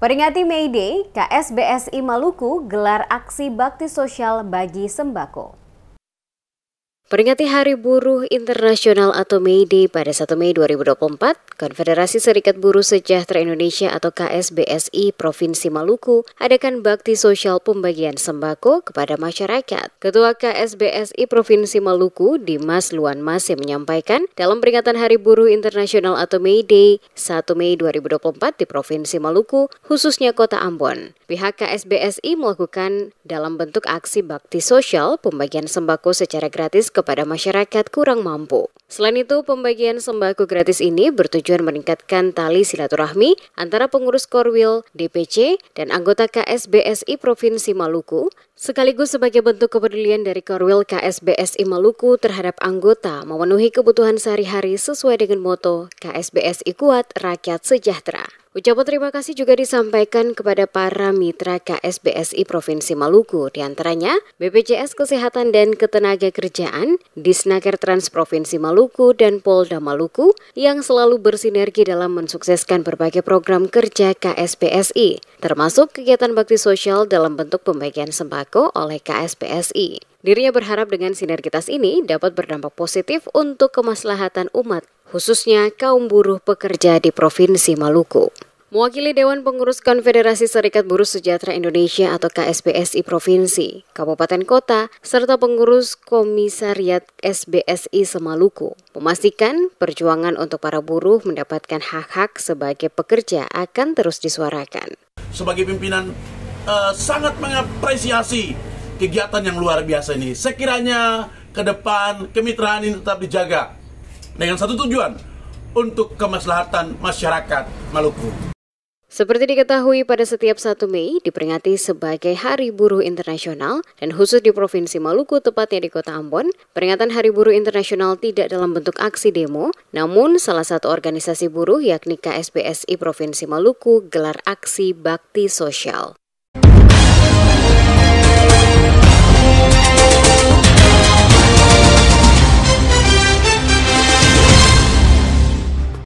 Peringati May Day, KSBSI Maluku gelar aksi bakti sosial bagi sembako. Peringati Hari Buruh Internasional atau May Day pada 1 Mei 2024, Konfederasi Serikat Buruh Sejahtera Indonesia atau KSBSI Provinsi Maluku adakan bakti sosial pembagian sembako kepada masyarakat. Ketua KSBSI Provinsi Maluku, Dimas Luan Masih menyampaikan, dalam peringatan Hari Buruh Internasional atau May Day 1 Mei 2024 di Provinsi Maluku, khususnya Kota Ambon, pihak KSBSI melakukan dalam bentuk aksi bakti sosial pembagian sembako secara gratis kepada masyarakat kurang mampu. Selain itu, pembagian sembako gratis ini bertujuan meningkatkan tali silaturahmi antara pengurus Korwil, DPC, dan anggota KSBSI Provinsi Maluku, sekaligus sebagai bentuk kepedulian dari Korwil KSBSI Maluku terhadap anggota memenuhi kebutuhan sehari-hari sesuai dengan moto KSBSI Kuat, Rakyat Sejahtera. Ucapan terima kasih juga disampaikan kepada para mitra KSBSI Provinsi Maluku, diantaranya BPJS Kesehatan dan Ketenagakerjaan, Disnaker Trans Provinsi Maluku, dan Polda Maluku yang selalu bersinergi dalam mensukseskan berbagai program kerja KSBSI, termasuk kegiatan bakti sosial dalam bentuk pembagian sembako oleh KSBSI. Dirinya berharap dengan sinergitas ini dapat berdampak positif untuk kemaslahatan umat, khususnya kaum buruh pekerja di Provinsi Maluku. Mewakili Dewan Pengurus Konfederasi Serikat Buruh Sejahtera Indonesia atau KSBSI Provinsi, Kabupaten Kota, serta pengurus Komisariat SBSI Semaluku, memastikan perjuangan untuk para buruh mendapatkan hak-hak sebagai pekerja akan terus disuarakan. Sebagai pimpinan sangat mengapresiasi kegiatan yang luar biasa ini. Sekiranya ke depan kemitraan ini tetap dijaga dengan satu tujuan, untuk kemaslahatan masyarakat Maluku. Seperti diketahui, pada setiap 1 Mei diperingati sebagai Hari Buruh Internasional dan khusus di Provinsi Maluku, tepatnya di Kota Ambon, peringatan Hari Buruh Internasional tidak dalam bentuk aksi demo, namun salah satu organisasi buruh yakni KSBSI Provinsi Maluku gelar aksi bakti sosial.